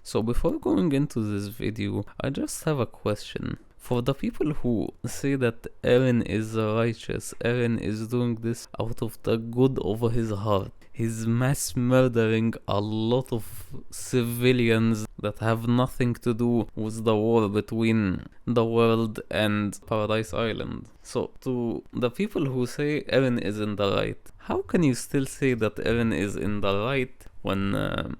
So before going into this video, I just have a question. For the people who say that Eren is righteous, Eren is doing this out of the good of his heart, he's mass murdering a lot of civilians that have nothing to do with the war between the world and Paradise Island. So to the people who say Eren is in the right, how can you still say that Eren is in the right when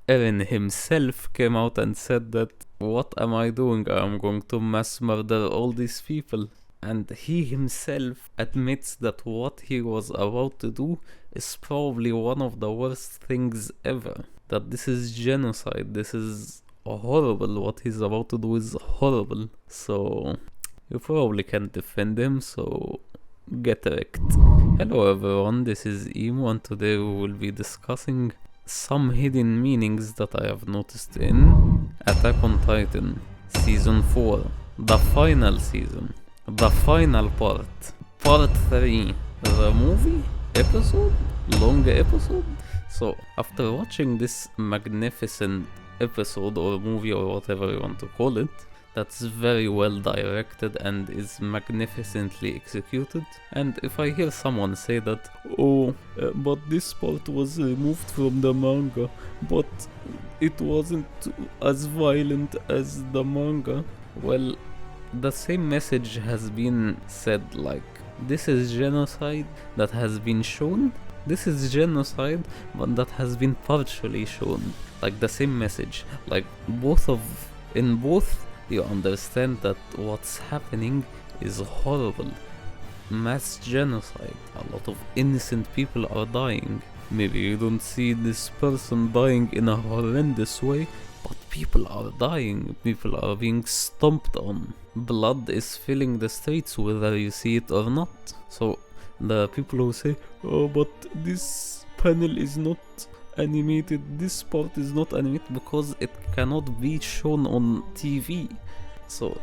Eren himself came out and said that, what am I doing? I'm going to mass murder all these people. And he himself admits that what he was about to do is probably one of the worst things ever. That this is genocide, this is horrible, what he's about to do is horrible. So, you probably can't defend him, so get wrecked. Hello everyone, this is Emo and today we will be discussing some hidden meanings that I have noticed in Attack on Titan Season 4, the final season, the final part 3, the movie episode, long episode. So after watching this magnificent episode or movie or whatever you want to call it, that's very well directed and is magnificently executed. And if I hear someone say that, but this part was removed from the manga, but it wasn't as violent as the manga, well, the same message has been said, like, this is genocide that has been shown, this is genocide but that has been partially shown, like the same message, like in both you understand that what's happening is horrible. Mass genocide. A lot of innocent people are dying. Maybe you don't see this person dying in a horrendous way, but people are dying. People are being stomped on. Blood is filling the streets whether you see it or not. So the people who say, but this panel is not animated, this part is not animated because it cannot be shown on TV. So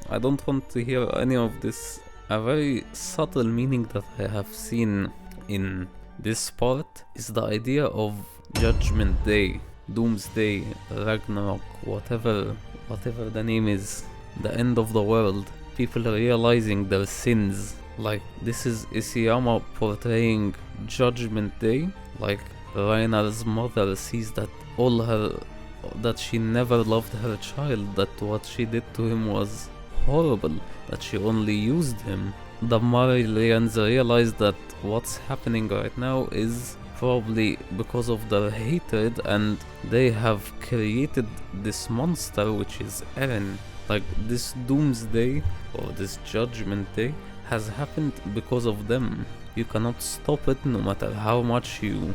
I don't want to hear any of this. A very subtle meaning that I have seen in this part is the idea of Judgment Day, Doomsday, Ragnarok, whatever the name is, the end of the world, people realizing their sins. Like, this is Isayama portraying Judgment Day, like Reinar's mother sees that that she never loved her child, that what she did to him was horrible, that she only used him. The Marilians realize that what's happening right now is probably because of their hatred, and they have created this monster which is Eren. Like, this Doomsday or this Judgment Day has happened because of them. You cannot stop it no matter how much you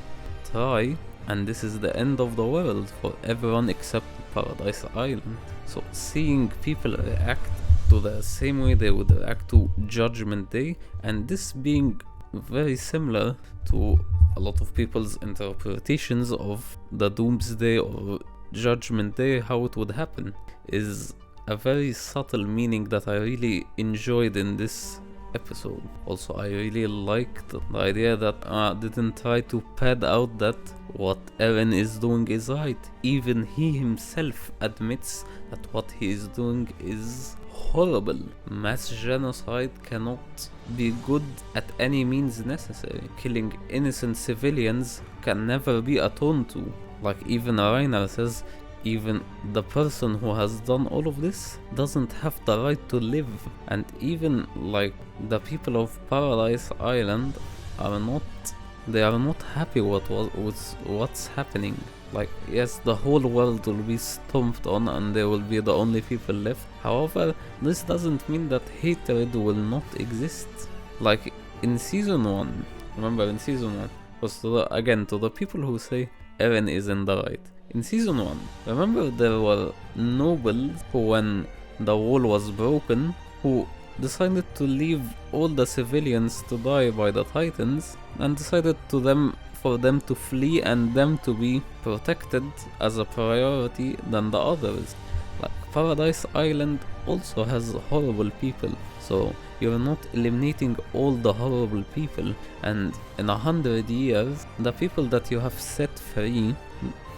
try, and this is the end of the world for everyone except Paradise Island. So seeing people react to the same way they would react to Judgment Day, and this being very similar to a lot of people's interpretations of the Doomsday or Judgment Day, how it would happen, is a very subtle meaning that I really enjoyed in this episode. Also, I really liked the idea that didn't try to pad out that what Eren is doing is right. Even he himself admits that what he is doing is horrible. Mass genocide cannot be good at any means necessary. Killing innocent civilians can never be atoned to. Like, even Reiner says, even the person who has done all of this doesn't have the right to live. And even like the people of Paradise Island are not happy with what's happening. Like, yes, the whole world will be stomped on and they will be the only people left. However, this doesn't mean that hatred will not exist. Like in season 1, remember in season 1, was to the people who say Eren is in the right. In season 1, remember there were nobles who, when the wall was broken, who decided to leave all the civilians to die by the Titans and decided for them to flee and them to be protected as a priority than the others. Like, Paradise Island also has horrible people, so you're not eliminating all the horrible people, and in 100 years the people that you have set free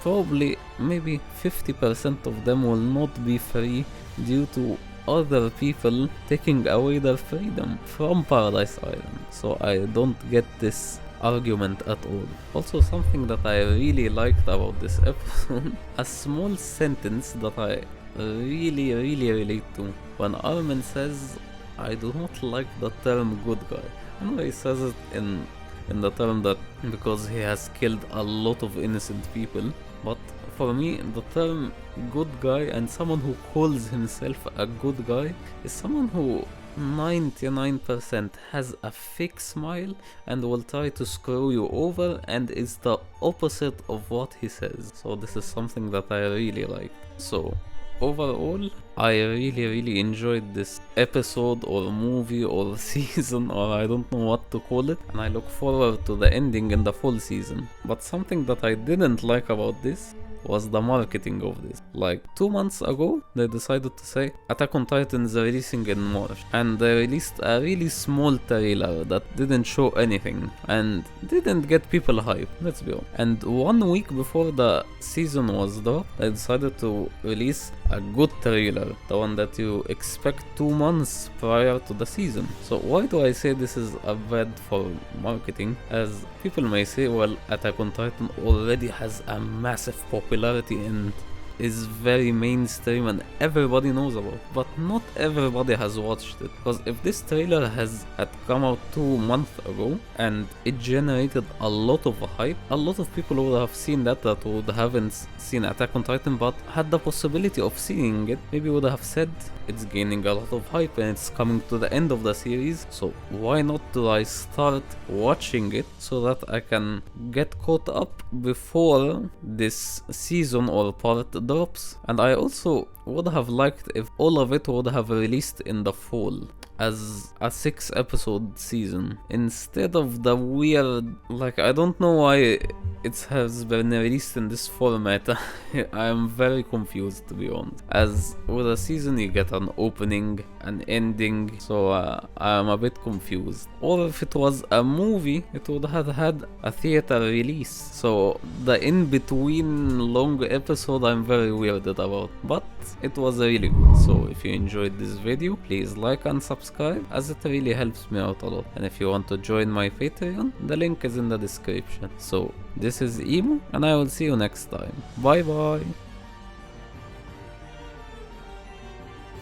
probably maybe 50% of them will not be free due to other people taking away their freedom from Paradise Island. So I don't get this argument at all. Also, something that I really liked about this episode, a small sentence that I really relate to, when Armin says, I do not like the term good guy. I know he says it in the term that because he has killed a lot of innocent people, but for me the term good guy and someone who calls himself a good guy is someone who 99% has a fake smile and will try to screw you over and is the opposite of what he says. So this is something that I really like. So overall, I really enjoyed this episode or movie or season, or I don't know what to call it, and I look forward to the ending in the full season. But something that I didn't like about this was the marketing of this. Like 2 months ago, they decided to say Attack on Titan is releasing in March, and they released a really small trailer that didn't show anything and didn't get people hyped, let's be honest. And 1 week before the season was dropped, they decided to release a good trailer, the one that you expect 2 months prior to the season. So why do I say this is a bad for marketing? As people may say, well, Attack on Titan already has a massive popularity and is very mainstream and everybody knows about, but not everybody has watched it. Because if this trailer had come out 2 months ago and it generated a lot of hype, a lot of people would have seen that would haven't seen Attack on Titan but had the possibility of seeing it, maybe would have said it's gaining a lot of hype and it's coming to the end of the series, so why not do I start watching it so that I can get caught up before this season or part drops. And I also would have liked if all of it would have released in the fall as a 6-episode season instead of the weird, like, I don't know why it has been released in this format. I am very confused, to be honest, as with a season you get an opening, an ending, so I'm a bit confused. Or if it was a movie, it would have had a theater release, so the in-between long episode I'm very weirded about, but it was really good. So if you enjoyed this video, please like and subscribe, as it really helps me out a lot. And if you want to join my Patreon, the link is in the description. So this is Emo, and I will see you next time. Bye bye.